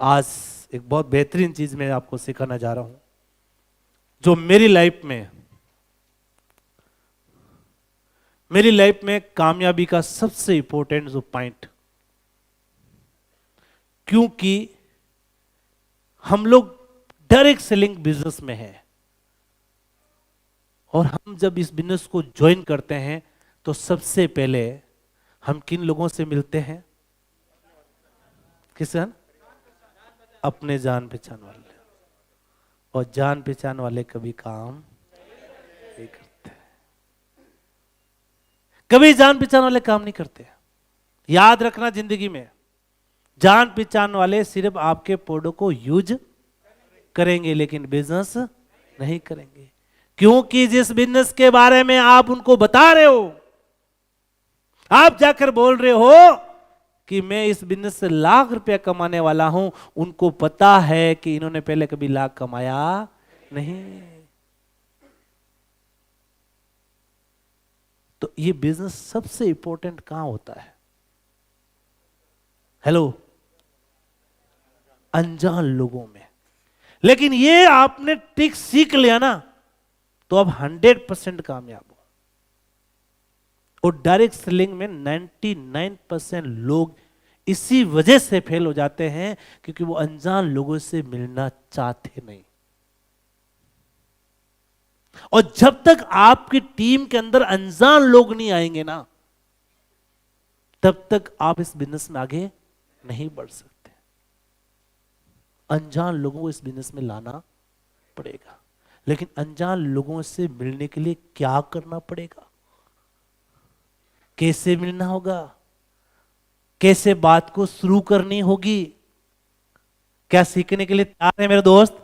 आज एक बहुत बेहतरीन चीज मैं आपको सिखाना जा रहा हूं, जो मेरी लाइफ में कामयाबी का सबसे इंपॉर्टेंट जो पॉइंट, क्योंकि हम लोग डायरेक्ट सेलिंग बिजनेस में है और हम जब इस बिजनेस को ज्वाइन करते हैं तो सबसे पहले हम किन लोगों से मिलते हैं? किसान? अपने जान पहचान वाले। और जान पहचान वाले कभी काम नहीं करते, कभी जान पहचान वाले काम नहीं करते। याद रखना, जिंदगी में जान पहचान वाले सिर्फ आपके प्रोडक्ट को यूज करेंगे लेकिन बिजनेस नहीं करेंगे, क्योंकि जिस बिजनेस के बारे में आप उनको बता रहे हो, आप जाकर बोल रहे हो कि मैं इस बिजनेस से लाख रुपया कमाने वाला हूं, उनको पता है कि इन्होंने पहले कभी लाख कमाया नहीं। तो ये बिजनेस सबसे इंपॉर्टेंट कहां होता है? हेलो, अनजान लोगों में। लेकिन ये आपने ट्रिक सीख लिया ना तो अब 100% कामयाब हो। और डायरेक्ट सेलिंग में 99% लोग इसी वजह से फेल हो जाते हैं क्योंकि वो अनजान लोगों से मिलना चाहते नहीं। और जब तक आपकी टीम के अंदर अनजान लोग नहीं आएंगे ना, तब तक आप इस बिजनेस में आगे नहीं बढ़ सकते। अनजान लोगों को इस बिजनेस में लाना पड़ेगा। लेकिन अनजान लोगों से मिलने के लिए क्या करना पड़ेगा? कैसे मिलना होगा? कैसे बात को शुरू करनी होगी? क्या सीखने के लिए तैयार है मेरे दोस्त?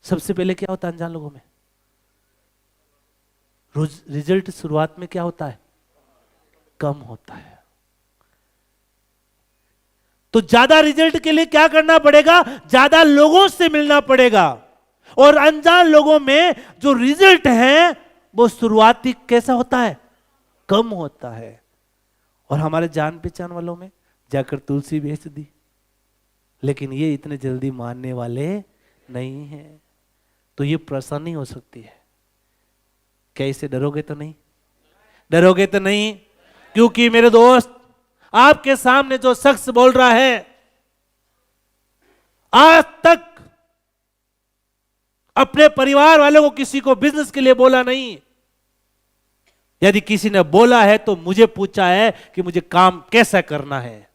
सबसे पहले क्या होता है अनजान लोगों में? रिजल्ट शुरुआत में क्या होता है? कम होता है। तो ज्यादा रिजल्ट के लिए क्या करना पड़ेगा? ज्यादा लोगों से मिलना पड़ेगा। और अनजान लोगों में जो रिजल्ट है वो शुरुआती कैसा होता है? कम होता है। और हमारे जान पहचान वालों में जाकर तुलसी बेच दी, लेकिन ये इतने जल्दी मानने वाले नहीं हैं। तो ये परेशानी हो सकती है। क्या इससे डरोगे तो नहीं? डरोगे तो नहीं? क्योंकि मेरे दोस्त, आपके सामने जो शख्स बोल रहा है, आज तक अपने परिवार वालों को किसी को बिजनेस के लिए बोला नहीं। यदि किसी ने बोला है तो मुझे पूछा है कि मुझे काम कैसा करना है।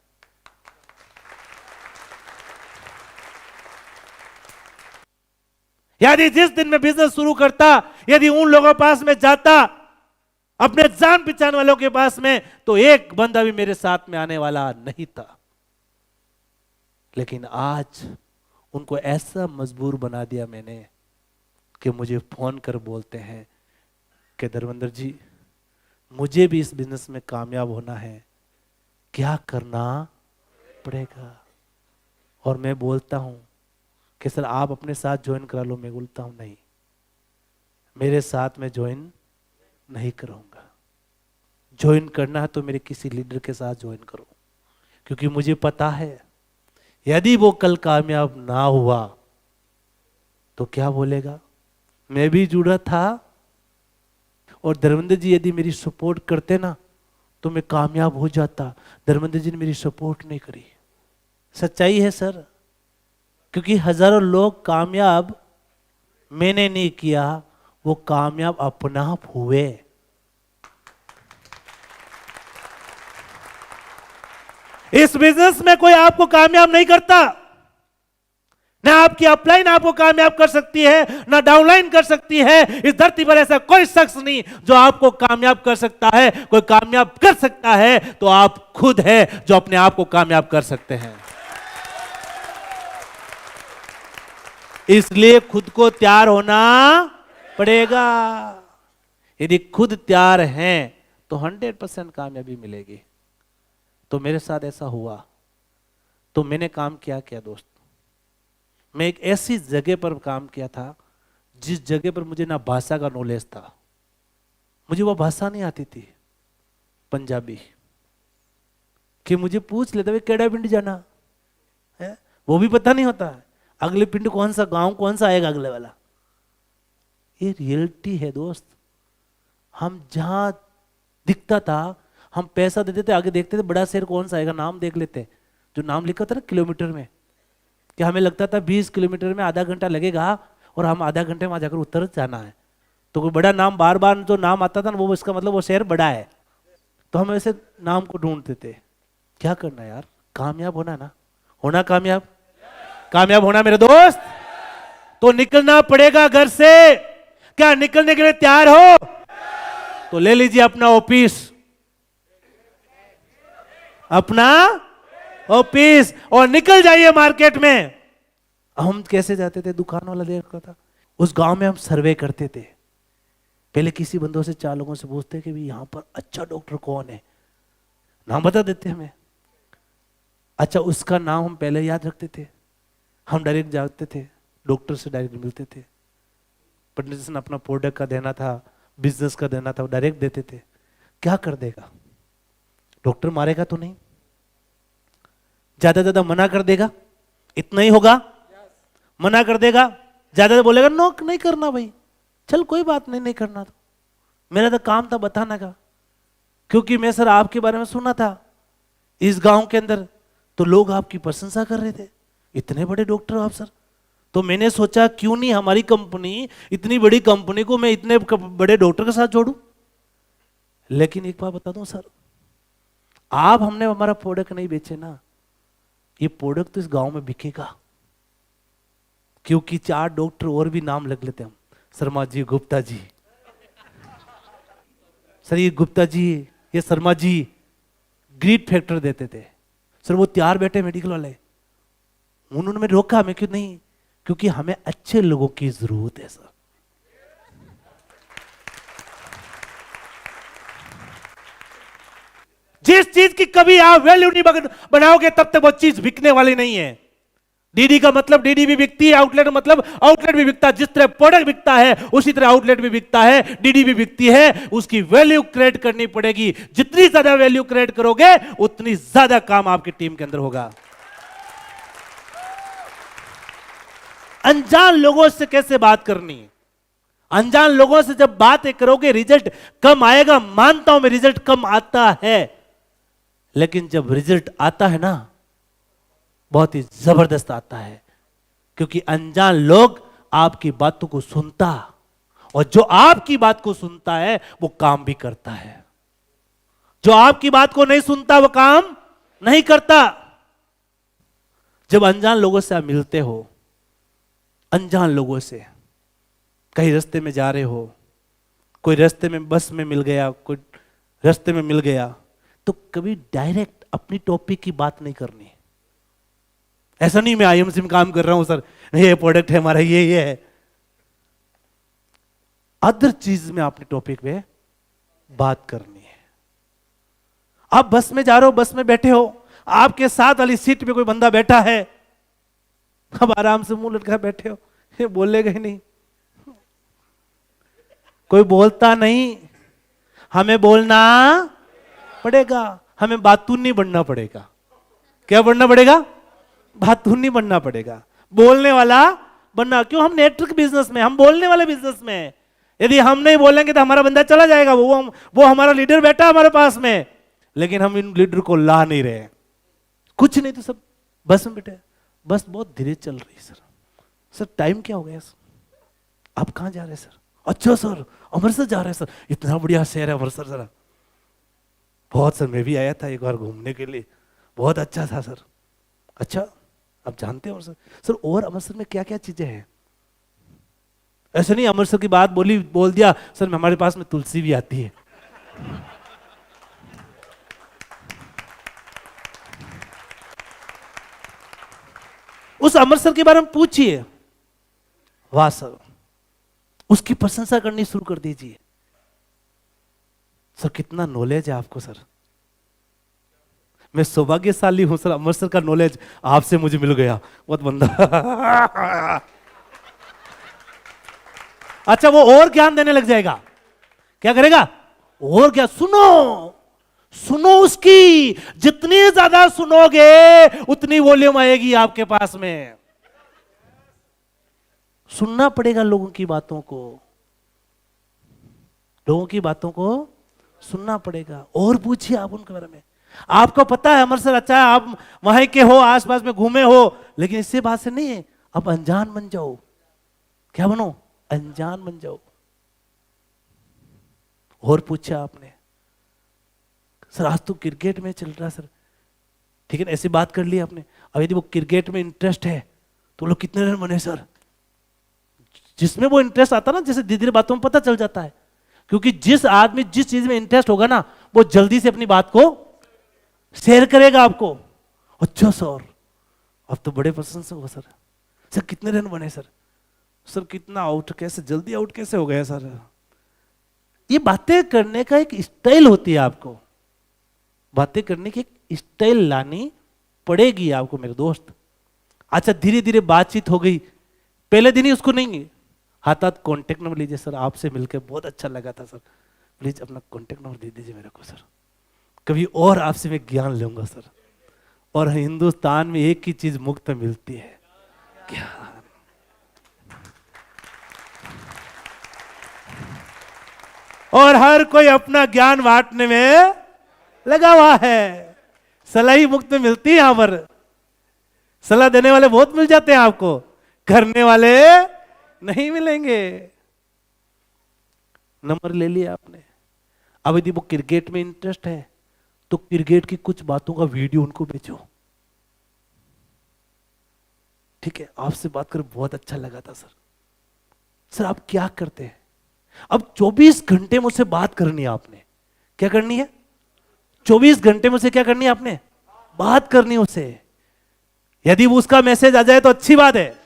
यदि जिस दिन मैं बिजनेस शुरू करता, यदि उन लोगों के पास में जाता, अपने जान पहचान वालों के पास में, तो एक बंदा भी मेरे साथ में आने वाला नहीं था। लेकिन आज उनको ऐसा मजबूर बना दिया मैंने कि मुझे फोन कर बोलते हैं कि धर्मेंद्र जी, मुझे भी इस बिजनेस में कामयाब होना है, क्या करना पड़ेगा? और मैं बोलता हूं कि सर आप अपने साथ ज्वाइन करा लो। मैं बोलता हूं नहीं, मेरे साथ में ज्वाइन नहीं करूंगा। ज्वाइन करना है तो मेरे किसी लीडर के साथ ज्वाइन करो, क्योंकि मुझे पता है यदि वो कल कामयाब ना हुआ तो क्या बोलेगा? मैं भी जुड़ा था और धर्मेंद्र जी यदि मेरी सपोर्ट करते ना तो मैं कामयाब हो जाता। धर्मेंद्र जी ने मेरी सपोर्ट नहीं करी। सच्चाई है सर, क्योंकि हजारों लोग कामयाब मैंने नहीं किया, वो कामयाब अपने आप हुए। इस बिजनेस में कोई आपको कामयाब नहीं करता। ना आपकी अपलाइन आपको कामयाब कर सकती है, ना डाउनलाइन कर सकती है। इस धरती पर ऐसा कोई शख्स नहीं जो आपको कामयाब कर सकता है। कोई कामयाब कर सकता है तो आप खुद है जो अपने आप को कामयाब कर सकते हैं। इसलिए खुद को तैयार होना पड़ेगा। यदि खुद तैयार हैं तो 100% कामयाबी मिलेगी। तो मेरे साथ ऐसा हुआ। तो मैंने काम किया दोस्त, मैं एक ऐसी जगह पर काम किया था जिस जगह पर मुझे ना भाषा का नॉलेज था। मुझे वो भाषा नहीं आती थी पंजाबी, कि मुझे पूछ लेते हुए केड़ा पिंड जाना, है? वो भी पता नहीं होता है अगले पिंड कौन सा, गांव कौन सा आएगा अगले वाला। ये रियलिटी है दोस्त। हम जहां दिखता था हम पैसा देते थे, आगे देखते थे बड़ा शहर कौन सा आएगा, नाम देख लेते, जो नाम लिखा था ना किलोमीटर में, कि हमें लगता था 20 किलोमीटर में आधा घंटा लगेगा और हम आधा घंटे वहां जाकर उतर जाना है। तो कोई बड़ा नाम बार बार जो नाम आता था ना वो इसका मतलब वो शहर बड़ा है, तो हम ऐसे नाम को ढूंढते थे। क्या करना यार, कामयाब होना ना, होना कामयाब, कामयाब होना मेरे दोस्त, तो निकलना पड़ेगा घर से। क्या निकलने के लिए तैयार हो? तो ले लीजिए अपना ऑफिस, अपना ऑफिस और निकल जाइए मार्केट में। हम कैसे जाते थे, दुकान वाला देखता था, उस गांव में हम सर्वे करते थे। पहले किसी बंदों से 4 लोगों से पूछते कि भी यहां पर अच्छा डॉक्टर कौन है, नाम बता देते हमें। अच्छा उसका नाम हम पहले याद रखते थे, हम डायरेक्ट जाते थे डॉक्टर से, डायरेक्ट मिलते थे। प्रेजेंटेशन अपना प्रोडक्ट का देना था, बिजनेस का देना था, डायरेक्ट देते थे। क्या कर देगा डॉक्टर, मारेगा तो नहीं, ज्यादा ज्यादा मना कर देगा, इतना ही होगा, मना कर देगा, ज्यादा बोलेगा नो नहीं करना भाई, चल कोई बात नहीं, नहीं करना, तो मेरा तो काम था बताना का। क्योंकि मैं सर आपके बारे में सुना था इस गांव के अंदर, तो लोग आपकी प्रशंसा कर रहे थे, इतने बड़े डॉक्टर आप सर। तो मैंने सोचा क्यों नहीं हमारी कंपनी, इतनी बड़ी कंपनी को मैं इतने बड़े डॉक्टर के साथ जोड़ूं। लेकिन एक बात बता दूं सर, आप हमने हमारा प्रोडक्ट नहीं बेचे ना, ये प्रोडक्ट तो इस गांव में बिकेगा। क्योंकि 4 डॉक्टर और भी नाम लग लेते हम, शर्मा जी, गुप्ता जी, सर ये गुप्ता जी, ये शर्मा जी ग्रीड फैक्टर देते थे सर, वो तैयार बैठे मेडिकल वाले, उन्होंने मैं रोका, मैं क्यों नहीं, क्योंकि हमें अच्छे लोगों की जरूरत है सर। जिस चीज की कभी आप वैल्यू नहीं बनाओगे तब तक वो चीज बिकने वाली नहीं है। डीडी का मतलब डीडी भी बिकती है, आउटलेट मतलब आउटलेट भी बिकता है। जिस तरह प्रोडक्ट बिकता है उसी तरह आउटलेट भी बिकता है, डीडी भी बिकती है। उसकी वैल्यू क्रिएट करनी पड़ेगी, जितनी ज्यादा वैल्यू क्रिएट करोगे उतनी ज्यादा काम आपकी टीम के अंदर होगा। अनजान लोगों से कैसे बात करनी, अनजान लोगों से जब बातें करोगे रिजल्ट कम आएगा, मानता हूं मैं रिजल्ट कम आता है, लेकिन जब रिजल्ट आता है ना बहुत ही जबरदस्त आता है। क्योंकि अनजान लोग आपकी बातों को सुनता, और जो आपकी बात को सुनता है वो काम भी करता है, जो आपकी बात को नहीं सुनता वो काम नहीं करता। जब अनजान लोगों से आप मिलते हो, अनजान लोगों से कहीं रास्ते में जा रहे हो, कोई रास्ते में बस में मिल गया, कोई रास्ते में मिल गया, तो कभी डायरेक्ट अपनी टॉपिक की बात नहीं करनी। ऐसा नहीं मैं आईएमसी में काम कर रहा हूं सर, ये प्रोडक्ट है हमारा, ये है, अदर चीज में अपने टॉपिक पे बात करनी है। आप बस में जा रहे हो, बस में बैठे हो, आपके साथ वाली सीट पे कोई बंदा बैठा है, अब आराम से मुंह लटका बैठे हो, ये बोलेगा ही नहीं, कोई बोलता नहीं, हमें बोलना पड़ेगा, हमें बातून नहीं बनना पड़ेगा। क्या बनना पड़ेगा? बातून नहीं बनना पड़ेगा, बोलने वाला बनना। क्यों? हम नेटवर्क बिजनेस में, हम बोलने वाले बिजनेस में। यदि हम नहीं बोलेंगे तो हमारा बंदा चला जाएगा, वो हमारा लीडर बैठा हमारे पास में, लेकिन हम इन लीडर को ला नहीं रहे, कुछ नहीं तो सब बस में बैठे। बस बहुत धीरे चल रही है सर। सर टाइम क्या हो गया सर? आप कहाँ जा रहे हैं सर? अच्छा सर अमृतसर जा रहे हैं सर, इतना बढ़िया शहर है अमृतसर सर। बहुत सर, मैं भी आया था एक बार घूमने के लिए, बहुत अच्छा था सर। अच्छा आप जानते हो अमृतसर? सर और अमृतसर में क्या क्या चीजें हैं? ऐसे नहीं अमृतसर की बात बोल दिया सर, हमारे पास में तुलसी भी आती है। उस अमृतसर के बारे में पूछिए, वाह सर, उसकी प्रशंसा करनी शुरू कर दीजिए। सर कितना नॉलेज है आपको सर, मैं सौभाग्यशाली हूं सर, अमृतसर का नॉलेज आपसे मुझे मिल गया, बहुत बंदा। अच्छा वो और ज्ञान देने लग जाएगा, क्या करेगा? और क्या? सुनो सुनो उसकी, जितनी ज्यादा सुनोगे उतनी वॉल्यूम आएगी आपके पास में। सुनना पड़ेगा लोगों की बातों को, लोगों की बातों को सुनना पड़ेगा। और पूछिए आप उनके बारे में। आपको पता है अमर सर अच्छा है, आप वहीं के हो, आसपास में घूमे हो, लेकिन इससे बात से नहीं है, अब अनजान बन जाओ। क्या बनो? अनजान बन जाओ। और पूछा आपने, सर आज तो क्रिकेट में चल रहा सर, ठीक है, ऐसी बात कर ली आपने। अब यदि वो क्रिकेट में इंटरेस्ट है तो लोग कितने रन बने सर? जिसमें वो इंटरेस्ट आता ना, जैसे धीरे धीरे बातों में पता चल जाता है, क्योंकि जिस आदमी जिस चीज में इंटरेस्ट होगा ना, वो जल्दी से अपनी बात को शेयर करेगा आपको। अच्छा सर, अब तो बड़े प्रशंसक हो सर। सर कितने रन बने सर? सर कितना आउट, कैसे जल्दी आउट कैसे हो गया सर? ये बातें करने का एक स्टाइल होती है, आपको बातें करने की एक स्टाइल लानी पड़ेगी आपको मेरे दोस्त। अच्छा धीरे धीरे बातचीत हो गई, पहले दिन ही उसको नहीं, हाथ हाथ कॉन्टेक्ट नंबर लीजिए, सर आपसे मिलकर बहुत अच्छा लगा था सर, प्लीज अपना कॉन्टेक्ट नंबर दे दीजिए मेरे को सर, कभी और आपसे मैं ज्ञान लूंगा सर। और हिंदुस्तान में एक ही चीज मुफ्त मिलती है, ज्ञान। और हर कोई अपना ज्ञान बांटने में लगा हुआ है। सलाह ही मुफ्त में मिलती है यहां पर। सलाह देने वाले बहुत मिल जाते हैं आपको, करने वाले नहीं मिलेंगे। नंबर ले लिया आपने। अब यदि वो क्रिकेट में इंटरेस्ट है तो क्रिकेट की कुछ बातों का वीडियो उनको भेजो। ठीक है, आपसे बात कर बहुत अच्छा लगा था सर। सर आप क्या करते हैं? अब 24 घंटे मुझसे बात करनी है आपने। क्या करनी है? 24 घंटे मुझसे क्या करनी है आपने? बात करनी है उससे। यदि वो उसका मैसेज आ जाए तो अच्छी बात है,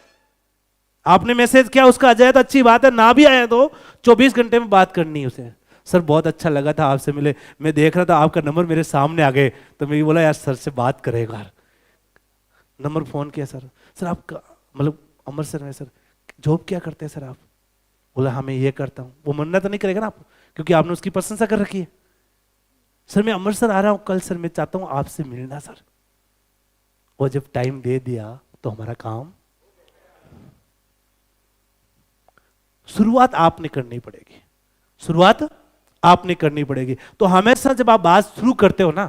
आपने मैसेज किया उसका आ जाए तो अच्छी बात है, ना भी आया तो 24 घंटे में बात करनी है उसे। सर बहुत अच्छा लगा था आपसे मिले, मैं देख रहा था आपका नंबर मेरे सामने आ गए, तो मैं बोला यार सर से बात करेगा। नंबर फोन किया, सर सर आपका मतलब अमर सर है सर, जॉब क्या करते हैं सर आप? बोला हाँ मैं ये करता हूँ। वो मन्ना तो नहीं करेगा ना आप, क्योंकि आपने उसकी प्रशंसा कर रखी है। सर मैं अमर सर आ रहा हूँ कल सर, मैं चाहता हूँ आपसे मिलना सर। और जब टाइम दे दिया तो हमारा काम, शुरुआत आपने करनी पड़ेगी, शुरुआत आपने करनी पड़ेगी। तो हमेशा जब आप बात शुरू करते हो ना,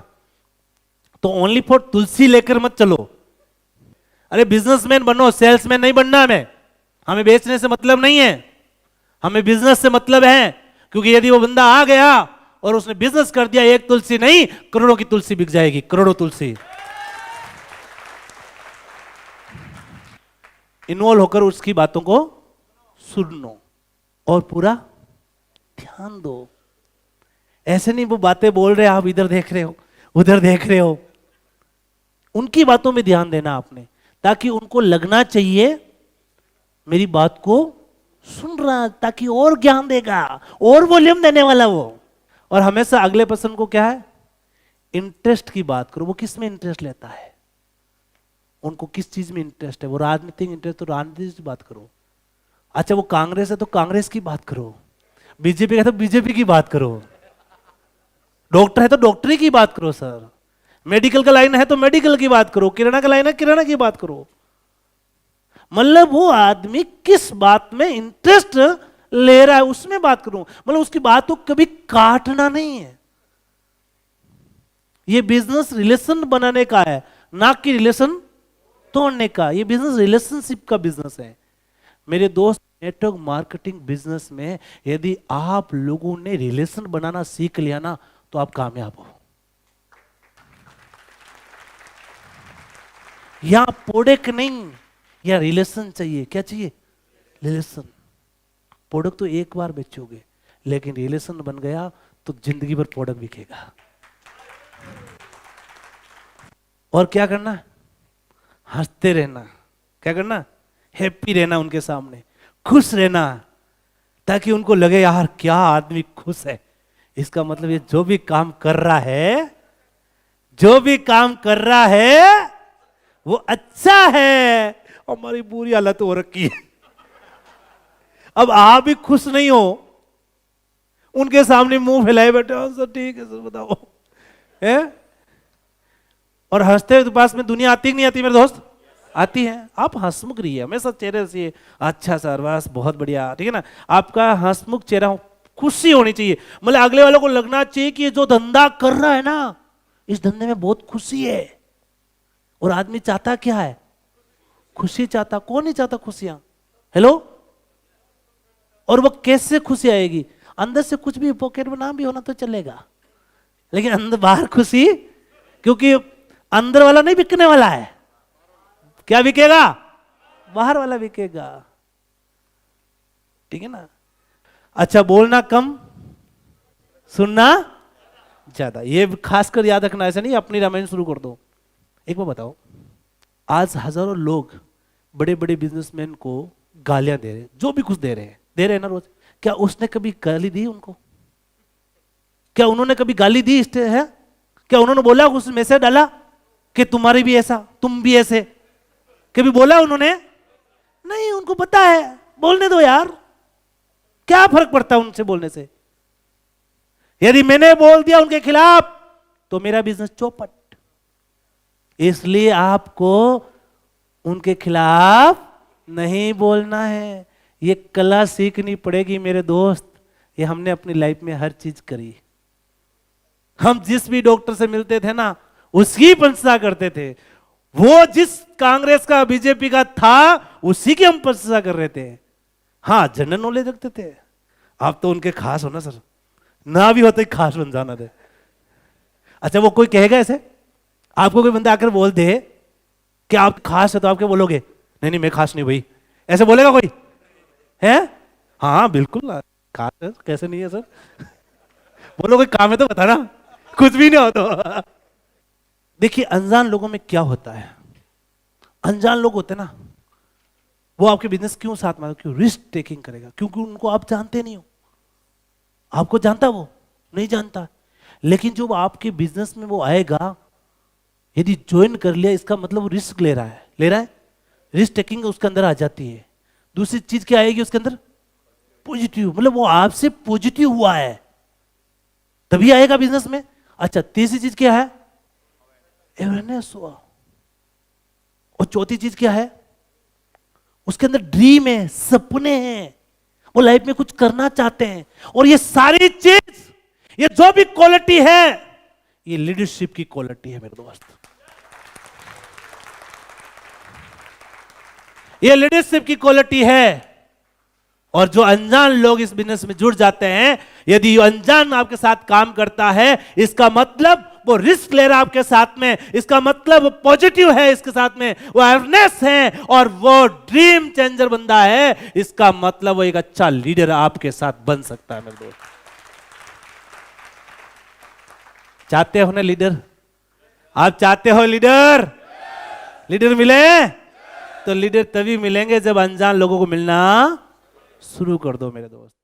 तो ओनली फॉर तुलसी लेकर मत चलो। अरे बिजनेसमैन बनो, सेल्समैन नहीं बनना हमें। हमें बेचने से मतलब नहीं है, हमें बिजनेस से मतलब है। क्योंकि यदि वो बंदा आ गया और उसने बिजनेस कर दिया, एक तुलसी नहीं करोड़ों की तुलसी बिक जाएगी, करोड़ों तुलसी। इन्वॉल्व होकर उसकी बातों को सुनो और पूरा ध्यान दो। ऐसे नहीं वो बातें बोल रहे आप इधर देख रहे हो उधर देख रहे हो, उनकी बातों में ध्यान देना आपने, ताकि उनको लगना चाहिए मेरी बात को सुन रहा, ताकि और ज्ञान देगा, और वॉल्यूम देने वाला वो। और हमेशा अगले पर्सन को क्या है, इंटरेस्ट की बात करो। वो किस में इंटरेस्ट लेता है, उनको किस चीज में इंटरेस्ट है। वो राजनीतिक इंटरेस्ट तो राजनीति की बात करो। अच्छा वो कांग्रेस है तो कांग्रेस की बात करो, बीजेपी है तो बीजेपी की बात करो, डॉक्टर है तो डॉक्टरी की बात करो सर, मेडिकल का लाइन है तो मेडिकल की बात करो, किराना का लाइन है किराना की बात करो। मतलब वो आदमी किस बात में इंटरेस्ट ले रहा है उसमें बात करूं, मतलब उसकी बात को कभी काटना नहीं है। ये बिजनेस रिलेशन बनाने का है, ना कि रिलेशन तोड़ने का। ये बिजनेस रिलेशनशिप का बिजनेस है मेरे दोस्त। नेटवर्क मार्केटिंग बिजनेस में यदि आप लोगों ने रिलेशन बनाना सीख लिया ना, तो आप कामयाब हो। या प्रोडक्ट नहीं, या रिलेशन चाहिए। क्या चाहिए? रिलेशन। प्रोडक्ट तो एक बार बेचोगे, लेकिन रिलेशन बन गया तो जिंदगी भर प्रोडक्ट बिकेगा। और क्या करना? हंसते रहना। क्या करना? हैप्पी रहना, उनके सामने खुश रहना, ताकि उनको लगे यार क्या आदमी खुश है। इसका मतलब ये जो भी काम कर रहा है, जो भी काम कर रहा है वो अच्छा है। हमारी बुरी हालत हो रखी है, अब आप भी खुश नहीं हो, उनके सामने मुंह फैलाए बैठे हो, सर ठीक है सर बताओ, है? और हंसते हुए पास में दुनिया आती नहीं आती मेरे दोस्त? आती है। आप हंसमुख रहिए हमेशा, चेहरे से अच्छा सर बस बहुत बढ़िया, ठीक है ना। आपका हंसमुख चेहरा हो, खुशी होनी चाहिए। मतलब अगले वालों को लगना चाहिए कि ये जो धंधा कर रहा है ना, इस धंधे में बहुत खुशी है। और आदमी चाहता क्या है? खुशी चाहता। कौन नहीं चाहता खुशियां? हेलो। और वो कैसे खुशी आएगी? अंदर से कुछ भी पॉकेट में ना भी होना तो चलेगा, लेकिन अंदर बाहर खुशी, क्योंकि अंदर वाला नहीं बिकने वाला है। क्या बिकेगा? बाहर वाला बिकेगा, ठीक है ना। अच्छा, बोलना कम, सुनना ज्यादा, ये खासकर याद रखना। ऐसा नहीं अपनी रामायण शुरू कर दो। एक बार बताओ, आज हजारों लोग बड़े बड़े बिजनेसमैन को गालियां दे रहे हैं, जो भी कुछ दे रहे हैं ना रोज। क्या उसने कभी गाली दी उनको? क्या उन्होंने कभी गाली दी है? क्या उन्होंने बोला, उस मैसेज डाला कि तुम्हारी भी ऐसा, तुम भी ऐसे? कभी बोला उन्होंने? नहीं। उनको पता है, बोलने दो यार, क्या फर्क पड़ता है उनसे बोलने से। यदि मैंने बोल दिया उनके खिलाफ तो मेरा बिजनेस चौपट। इसलिए आपको उनके खिलाफ नहीं बोलना है। ये कला सीखनी पड़ेगी मेरे दोस्त। ये हमने अपनी लाइफ में हर चीज करी। हम जिस भी डॉक्टर से मिलते थे ना, उसकी प्रशंसा करते थे। वो जिस कांग्रेस का बीजेपी का था, उसी की हम प्रशंसा कर रहे थे। हाँ, जनरल नॉलेज रखते थे। आप तो उनके खास हो ना सर, ना भी होते खास बन जाना थे। अच्छा, वो कोई कहेगा ऐसे? आपको कोई बंदा आकर बोल दे कि आप खास है, तो आप क्या बोलोगे? नहीं नहीं, मैं खास नहीं भाई, ऐसे बोलेगा कोई? है? हाँ बिल्कुल खास है, कैसे नहीं है सर? बोलो कोई काम है तो बताना, कुछ भी नहीं हो तो। देखिए, अनजान लोगों में क्या होता है, अनजान लोग होते ना, वो आपके बिजनेस क्यों साथ में, क्यों रिस्क टेकिंग करेगा? क्योंकि उनको आप जानते नहीं हो। आपको जानता वो नहीं जानता, लेकिन जो आपके बिजनेस में वो आएगा, यदि ज्वाइन कर लिया, इसका मतलब वो रिस्क ले रहा है, रिस्क टेकिंग उसके अंदर आ जाती है। दूसरी चीज क्या आएगी उसके अंदर? पॉजिटिव, मतलब वो आपसे पॉजिटिव हुआ है तभी आएगा बिजनेस में। अच्छा, तीसरी चीज क्या है? अवेयरनेस हुआ। और चौथी चीज क्या है? उसके अंदर ड्रीम है, सपने हैं, वो लाइफ में कुछ करना चाहते हैं। और ये सारी चीज, ये जो भी क्वालिटी है, ये लीडरशिप की क्वालिटी है मेरे दोस्त। ये लीडरशिप की क्वालिटी है। और जो अनजान लोग इस बिजनेस में जुड़ जाते हैं, यदि अनजान आपके साथ काम करता है, इसका मतलब वो रिस्क ले रहा है आपके साथ में, इसका मतलब वो पॉजिटिव है इसके साथ में, वो अवेयरनेस है, और वो ड्रीम चेंजर बंदा है, इसका मतलब वो एक अच्छा लीडर आपके साथ बन सकता है मेरे दोस्त। चाहते हो ना लीडर? आप चाहते हो लीडर? लीडर मिले तो लीडर तभी मिलेंगे जब अनजान लोगों को मिलना शुरू कर दो मेरे दोस्त।